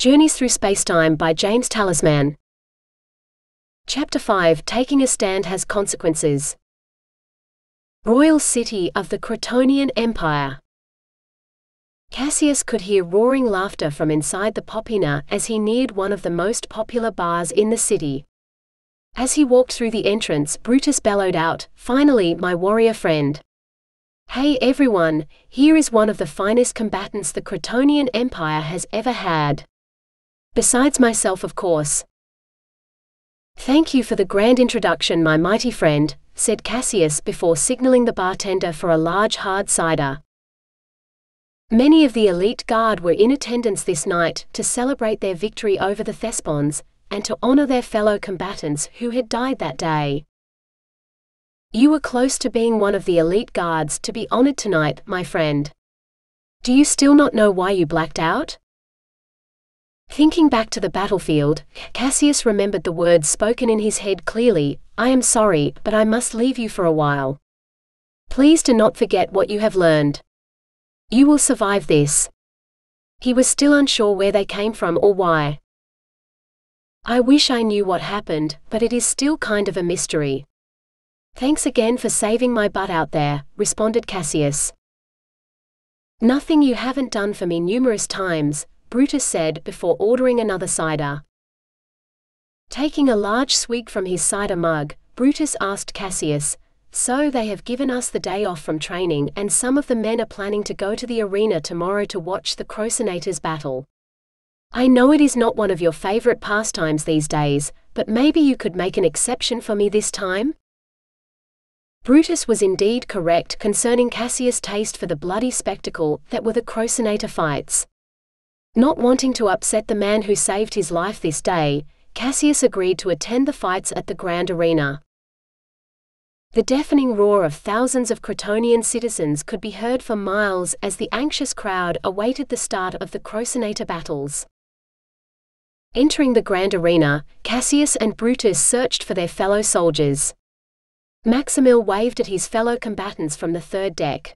Journeys Through Spacetime by James Talisman. Chapter 5: Taking a Stand Has Consequences. Royal City of the Critonian Empire. Cassius could hear roaring laughter from inside the popina as he neared one of the most popular bars in the city. As he walked through the entrance, Brutus bellowed out, "Finally, my warrior friend! Hey everyone, here is one of the finest combatants the Critonian Empire has ever had. Besides myself, of course." "Thank you for the grand introduction, my mighty friend," said Cassius before signaling the bartender for a large hard cider. Many of the elite guard were in attendance this night to celebrate their victory over the Thespons, and to honor their fellow combatants who had died that day. "You were close to being one of the elite guards to be honored tonight, my friend. Do you still not know why you blacked out?" Thinking back to the battlefield, Cassius remembered the words spoken in his head clearly, "I am sorry, but I must leave you for a while. Please do not forget what you have learned. You will survive this." He was still unsure where they came from or why. "I wish I knew what happened, but it is still kind of a mystery. Thanks again for saving my butt out there," responded Cassius. "Nothing you haven't done for me numerous times," Brutus said before ordering another cider. Taking a large swig from his cider mug, Brutus asked Cassius, "So they have given us the day off from training and some of the men are planning to go to the arena tomorrow to watch the Crocinators battle. I know it is not one of your favorite pastimes these days, but maybe you could make an exception for me this time?" Brutus was indeed correct concerning Cassius' taste for the bloody spectacle that were the Crocinator fights. Not wanting to upset the man who saved his life this day, Cassius agreed to attend the fights at the Grand Arena. The deafening roar of thousands of Critonian citizens could be heard for miles as the anxious crowd awaited the start of the Crocinator battles. Entering the Grand Arena, Cassius and Brutus searched for their fellow soldiers. Maximil waved at his fellow combatants from the third deck.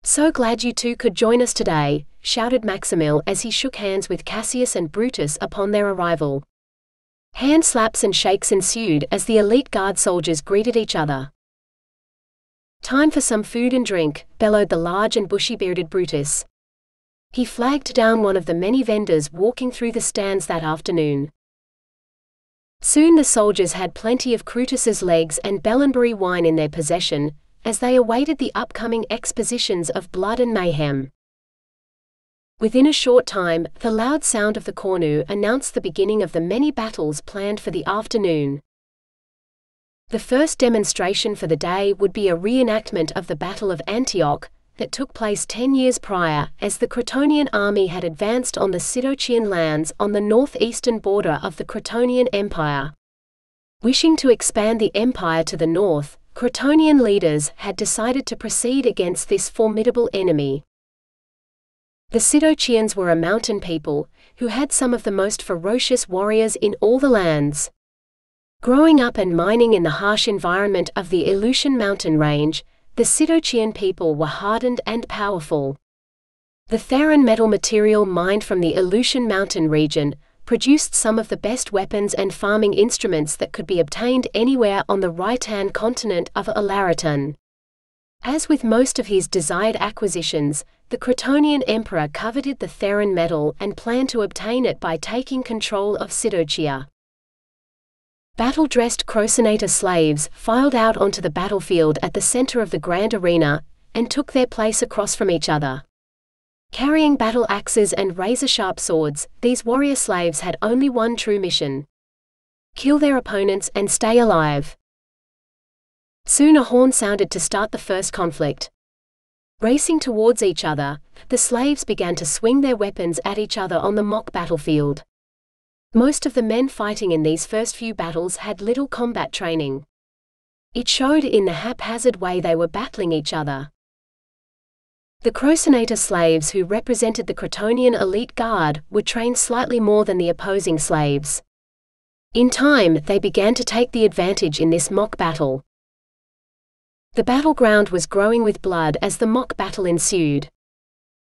"So glad you two could join us today," shouted Maximil as he shook hands with Cassius and Brutus upon their arrival. Hand slaps and shakes ensued as the elite guard soldiers greeted each other. "Time for some food and drink," bellowed the large and bushy-bearded Brutus. He flagged down one of the many vendors walking through the stands that afternoon. Soon the soldiers had plenty of Crutus's legs and Bellenbury wine in their possession, as they awaited the upcoming expositions of blood and mayhem. Within a short time, the loud sound of the cornu announced the beginning of the many battles planned for the afternoon. The first demonstration for the day would be a reenactment of the Battle of Antioch, that took place 10 years prior, as the Critonian army had advanced on the Sidocian lands on the northeastern border of the Critonian Empire. Wishing to expand the empire to the north, Critonian leaders had decided to proceed against this formidable enemy. The Sidocians were a mountain people, who had some of the most ferocious warriors in all the lands. Growing up and mining in the harsh environment of the Aleutian mountain range, the Sidocian people were hardened and powerful. The Theron metal material mined from the Aleutian mountain region produced some of the best weapons and farming instruments that could be obtained anywhere on the Rhytan continent of Alariton. As with most of his desired acquisitions, the Critonian emperor coveted the Theron metal and planned to obtain it by taking control of Sidocia. Battle-dressed Crocinator slaves filed out onto the battlefield at the center of the Grand Arena, and took their place across from each other. Carrying battle axes and razor-sharp swords, these warrior slaves had only one true mission: kill their opponents and stay alive. Soon a horn sounded to start the first conflict. Racing towards each other, the slaves began to swing their weapons at each other on the mock battlefield. Most of the men fighting in these first few battles had little combat training. It showed in the haphazard way they were battling each other. The Crocinator slaves who represented the Critonian elite guard were trained slightly more than the opposing slaves. In time, they began to take the advantage in this mock battle. The battleground was growing with blood as the mock battle ensued.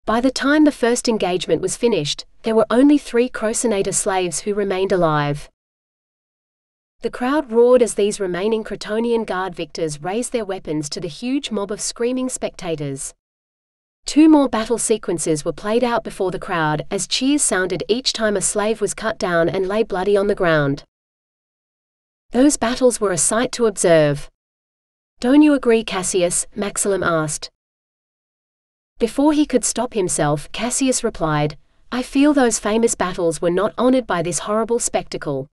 By the time the first engagement was finished, there were only 3 Crocenator slaves who remained alive. The crowd roared as these remaining Critonian guard victors raised their weapons to the huge mob of screaming spectators. 2 more battle sequences were played out before the crowd as cheers sounded each time a slave was cut down and lay bloody on the ground. Those battles were a sight to observe. "Don't you agree, Cassius?" Maximum asked. Before he could stop himself, Cassius replied, "I feel those famous battles were not honored by this horrible spectacle.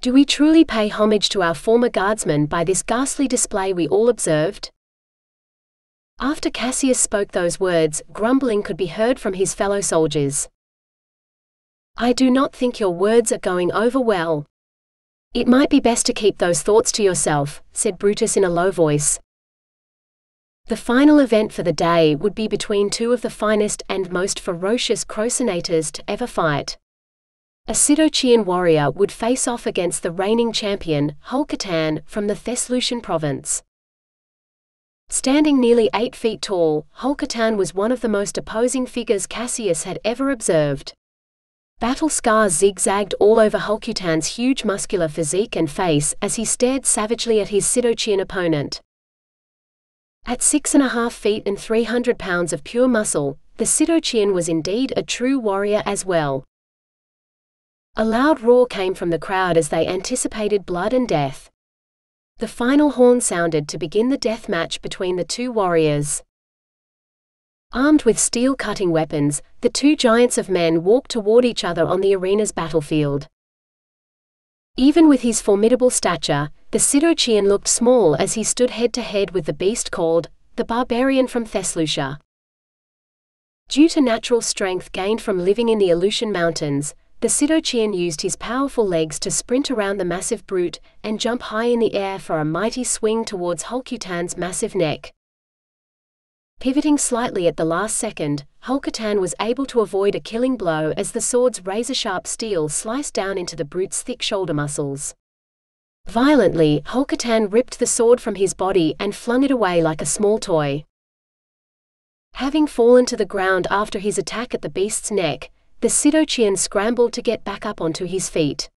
Do we truly pay homage to our former guardsmen by this ghastly display we all observed?" After Cassius spoke those words, grumbling could be heard from his fellow soldiers. "I do not think your words are going over well. It might be best to keep those thoughts to yourself," said Brutus in a low voice. The final event for the day would be between 2 of the finest and most ferocious Crocenators to ever fight. A Sidocian warrior would face off against the reigning champion, Hulcatan, from the Thessalutian province. Standing nearly 8 feet tall, Hulcatan was one of the most opposing figures Cassius had ever observed. Battle scars zigzagged all over Hulcutan's huge muscular physique and face as he stared savagely at his Sidocian opponent. At 6.5 feet and 300 pounds of pure muscle, the Sidocian was indeed a true warrior as well. A loud roar came from the crowd as they anticipated blood and death. The final horn sounded to begin the death match between the 2 warriors. Armed with steel-cutting weapons, the 2 giants of men walked toward each other on the arena's battlefield. Even with his formidable stature, the Sidocian looked small as he stood head-to-head with the beast called the Barbarian from Thessalucia. Due to natural strength gained from living in the Aleutian Mountains, the Sidocian used his powerful legs to sprint around the massive brute and jump high in the air for a mighty swing towards Hulcutan's massive neck. Pivoting slightly at the last second, Hulcatan was able to avoid a killing blow as the sword's razor-sharp steel sliced down into the brute's thick shoulder muscles. Violently, Hulcatan ripped the sword from his body and flung it away like a small toy. Having fallen to the ground after his attack at the beast's neck, the Sidocian scrambled to get back up onto his feet.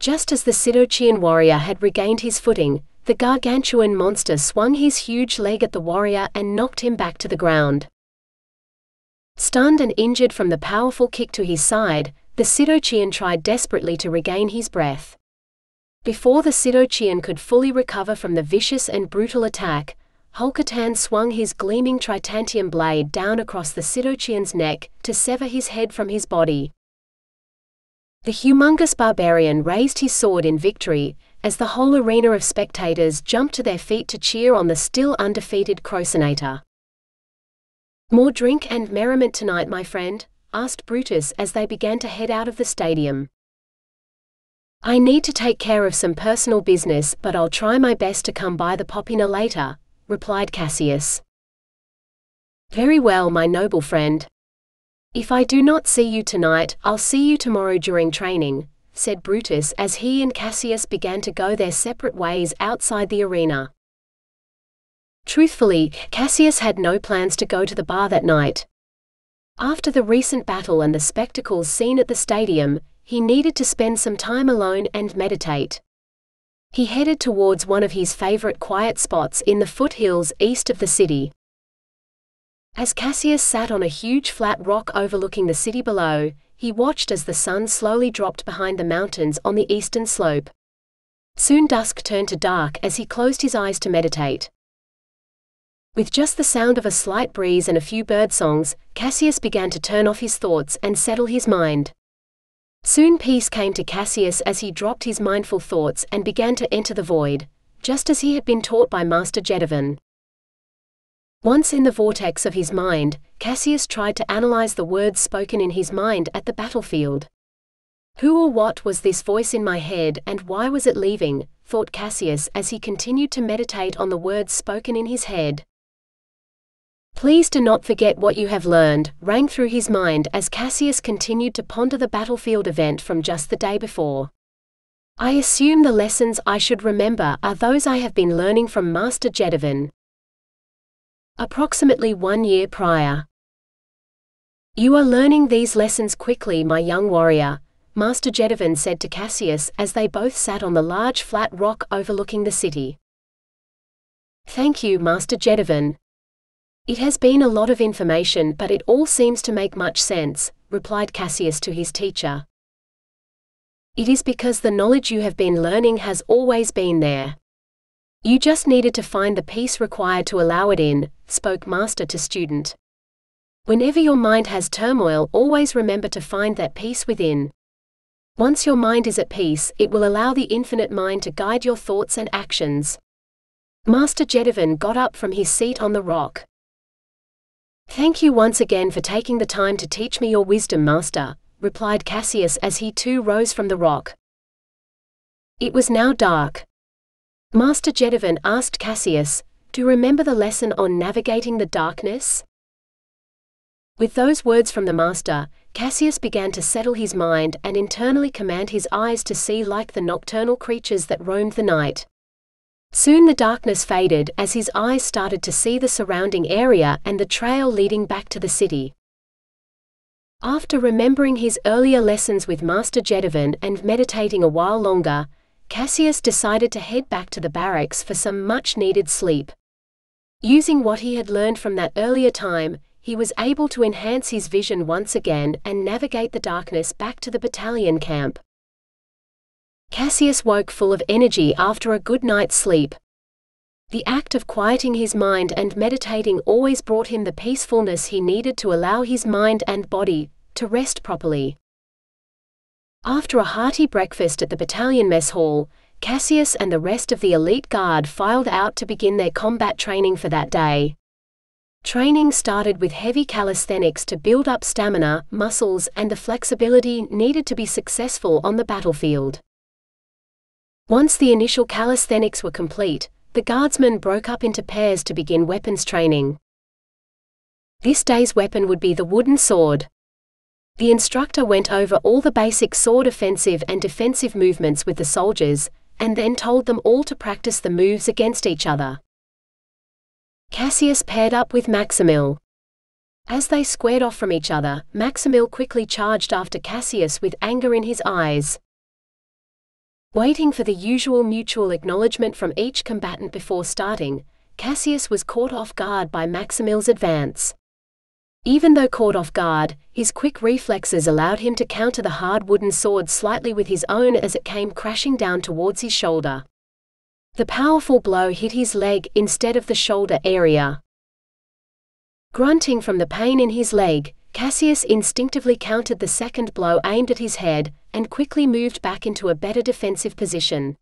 Just as the Sidocian warrior had regained his footing, the gargantuan monster swung his huge leg at the warrior and knocked him back to the ground. Stunned and injured from the powerful kick to his side, the Sidocian tried desperately to regain his breath. Before the Sidocian could fully recover from the vicious and brutal attack, Hulcatan swung his gleaming Tritantium blade down across the Sidocian's neck to sever his head from his body. The humongous barbarian raised his sword in victory, as the whole arena of spectators jumped to their feet to cheer on the still undefeated Crocenator. "More drink and merriment tonight, my friend?" asked Brutus as they began to head out of the stadium. "I need to take care of some personal business, but I'll try my best to come by the Popina later," replied Cassius. "Very well, my noble friend. If I do not see you tonight, I'll see you tomorrow during training," said Brutus as he and Cassius began to go their separate ways outside the arena. Truthfully, Cassius had no plans to go to the bar that night. After the recent battle and the spectacles seen at the stadium, he needed to spend some time alone and meditate. He headed towards one of his favorite quiet spots in the foothills east of the city. As Cassius sat on a huge flat rock overlooking the city below, he watched as the sun slowly dropped behind the mountains on the eastern slope. Soon dusk turned to dark as he closed his eyes to meditate. With just the sound of a slight breeze and a few birdsongs, Cassius began to turn off his thoughts and settle his mind. Soon peace came to Cassius as he dropped his mindful thoughts and began to enter the void, just as he had been taught by Master Jedivan. Once in the vortex of his mind, Cassius tried to analyze the words spoken in his mind at the battlefield. Who or what was this voice in my head, and why was it leaving, thought Cassius as he continued to meditate on the words spoken in his head. Please do not forget what you have learned, rang through his mind as Cassius continued to ponder the battlefield event from just the day before. I assume the lessons I should remember are those I have been learning from Master Jedivan. Approximately 1 year prior. "You are learning these lessons quickly, my young warrior," Master Jedivan said to Cassius as they both sat on the large flat rock overlooking the city. "Thank you, Master Jedivan. It has been a lot of information, but it all seems to make much sense," replied Cassius to his teacher. "It is because the knowledge you have been learning has always been there. You just needed to find the peace required to allow it in," spoke Master to student. "Whenever your mind has turmoil, always remember to find that peace within. Once your mind is at peace, it will allow the infinite mind to guide your thoughts and actions." Master Jedivan got up from his seat on the rock. "Thank you once again for taking the time to teach me your wisdom, Master," replied Cassius as he too rose from the rock. It was now dark. Master Jedivan asked Cassius, "Do you remember the lesson on navigating the darkness?" With those words from the master, Cassius began to settle his mind and internally command his eyes to see like the nocturnal creatures that roamed the night. Soon the darkness faded as his eyes started to see the surrounding area and the trail leading back to the city. After remembering his earlier lessons with Master Jedivan and meditating a while longer, Cassius decided to head back to the barracks for some much-needed sleep. Using what he had learned from that earlier time, he was able to enhance his vision once again and navigate the darkness back to the battalion camp. Cassius woke full of energy after a good night's sleep. The act of quieting his mind and meditating always brought him the peacefulness he needed to allow his mind and body to rest properly. After a hearty breakfast at the battalion mess hall, Cassius and the rest of the elite guard filed out to begin their combat training for that day. Training started with heavy calisthenics to build up stamina, muscles, and the flexibility needed to be successful on the battlefield. Once the initial calisthenics were complete, the guardsmen broke up into pairs to begin weapons training. This day's weapon would be the wooden sword. The instructor went over all the basic sword offensive and defensive movements with the soldiers, and then told them all to practice the moves against each other. Cassius paired up with Maximil. As they squared off from each other, Maximil quickly charged after Cassius with anger in his eyes. Waiting for the usual mutual acknowledgement from each combatant before starting, Cassius was caught off guard by Maximil's advance. Even though caught off guard, his quick reflexes allowed him to counter the hard wooden sword slightly with his own as it came crashing down towards his shoulder. The powerful blow hit his leg instead of the shoulder area. Grunting from the pain in his leg, Cassius instinctively countered the second blow aimed at his head, and quickly moved back into a better defensive position.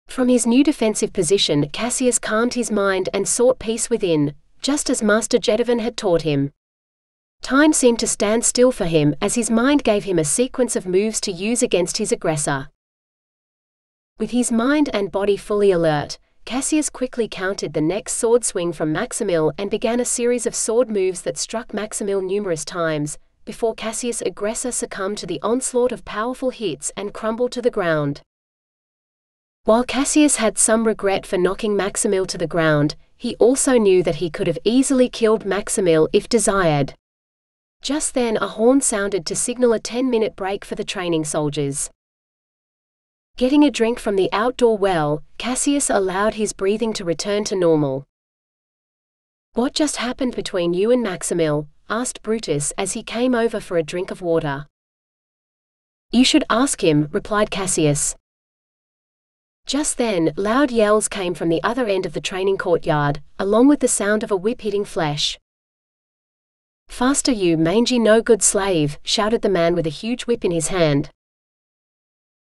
From his new defensive position, Cassius calmed his mind and sought peace within, just as Master Jedivan had taught him. Time seemed to stand still for him as his mind gave him a sequence of moves to use against his aggressor. With his mind and body fully alert, Cassius quickly countered the next sword swing from Maximil and began a series of sword moves that struck Maximil numerous times, before Cassius' aggressor succumbed to the onslaught of powerful hits and crumbled to the ground. While Cassius had some regret for knocking Maximil to the ground, he also knew that he could have easily killed Maximil if desired. Just then a horn sounded to signal a 10-minute break for the training soldiers. Getting a drink from the outdoor well, Cassius allowed his breathing to return to normal. "What just happened between you and Maximil?" asked Brutus as he came over for a drink of water. "You should ask him," replied Cassius. Just then, loud yells came from the other end of the training courtyard, along with the sound of a whip hitting flesh. "Faster, you mangy no-good slave," shouted the man with a huge whip in his hand.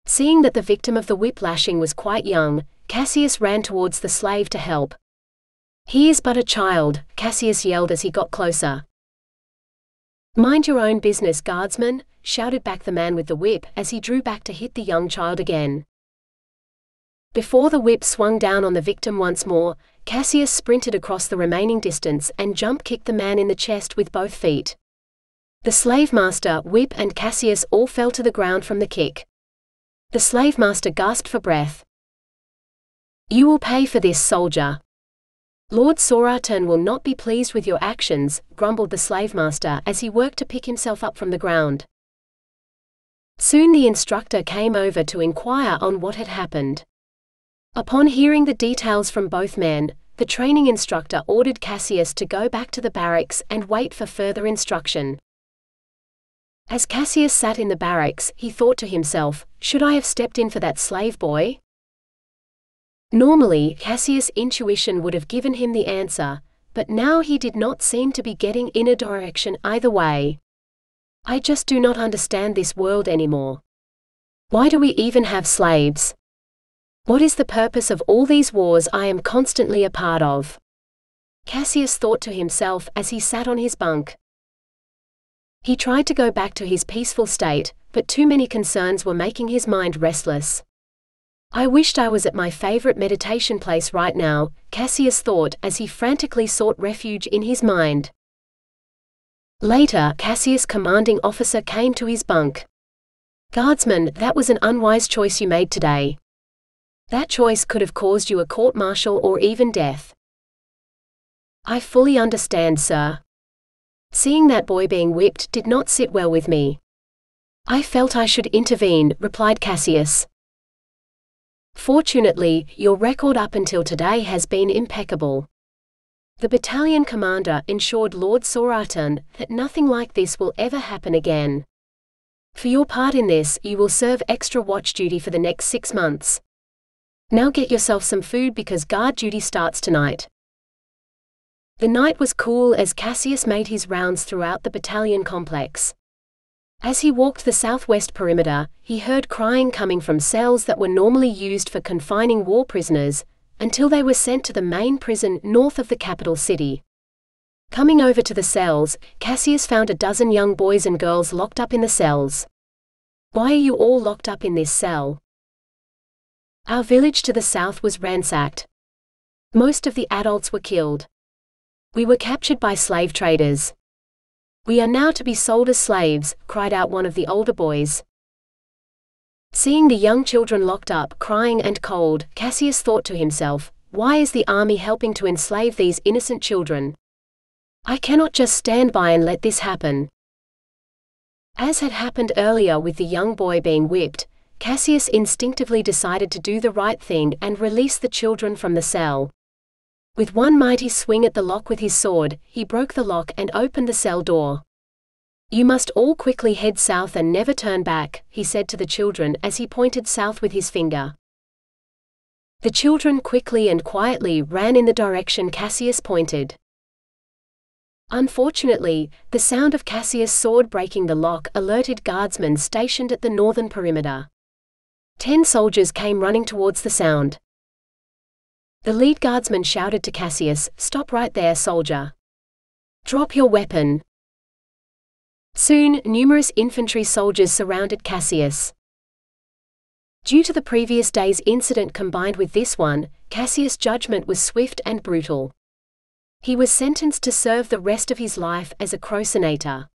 Seeing that the victim of the whip lashing was quite young, Cassius ran towards the slave to help. "He is but a child," Cassius yelled as he got closer. "Mind your own business, guardsman," shouted back the man with the whip as he drew back to hit the young child again. Before the whip swung down on the victim once more, Cassius sprinted across the remaining distance and jump-kicked the man in the chest with both feet. The slave master, whip and Cassius all fell to the ground from the kick. The slave master gasped for breath. "You will pay for this, soldier." Lord Soraturn will not be pleased with your actions, grumbled the slavemaster as he worked to pick himself up from the ground. Soon the instructor came over to inquire on what had happened. Upon hearing the details from both men, the training instructor ordered Cassius to go back to the barracks and wait for further instruction. As Cassius sat in the barracks, he thought to himself, should I have stepped in for that slave boy? Normally, Cassius' intuition would have given him the answer, but now he did not seem to be getting in a direction either way. I just do not understand this world anymore. Why do we even have slaves? What is the purpose of all these wars I am constantly a part of? Cassius thought to himself as he sat on his bunk. He tried to go back to his peaceful state, but too many concerns were making his mind restless. I wished I was at my favorite meditation place right now, Cassius thought as he frantically sought refuge in his mind. Later, Cassius' commanding officer came to his bunk. Guardsman, that was an unwise choice you made today. That choice could have caused you a court-martial or even death. I fully understand, sir. Seeing that boy being whipped did not sit well with me. I felt I should intervene, replied Cassius. Fortunately, your record up until today has been impeccable. The battalion commander ensured Lord Soraturn that nothing like this will ever happen again. For your part in this, you will serve extra watch duty for the next 6 months. Now get yourself some food because guard duty starts tonight. The night was cool as Cassius made his rounds throughout the battalion complex. As he walked the southwest perimeter, he heard crying coming from cells that were normally used for confining war prisoners, until they were sent to the main prison north of the capital city. Coming over to the cells, Cassius found a dozen young boys and girls locked up in the cells. Why are you all locked up in this cell? Our village to the south was ransacked. Most of the adults were killed. We were captured by slave traders. We are now to be sold as slaves, cried out one of the older boys. Seeing the young children locked up, crying and cold, Cassius thought to himself, why is the army helping to enslave these innocent children? I cannot just stand by and let this happen. As had happened earlier with the young boy being whipped, Cassius instinctively decided to do the right thing and release the children from the cell. With one mighty swing at the lock with his sword, he broke the lock and opened the cell door. You must all quickly head south and never turn back, he said to the children as he pointed south with his finger. The children quickly and quietly ran in the direction Cassius pointed. Unfortunately, the sound of Cassius' sword breaking the lock alerted guardsmen stationed at the northern perimeter. 10 soldiers came running towards the sound. The lead guardsman shouted to Cassius, "Stop right there, soldier. Drop your weapon." Soon, numerous infantry soldiers surrounded Cassius. Due to the previous day's incident combined with this one, Cassius' judgment was swift and brutal. He was sentenced to serve the rest of his life as a crossinator.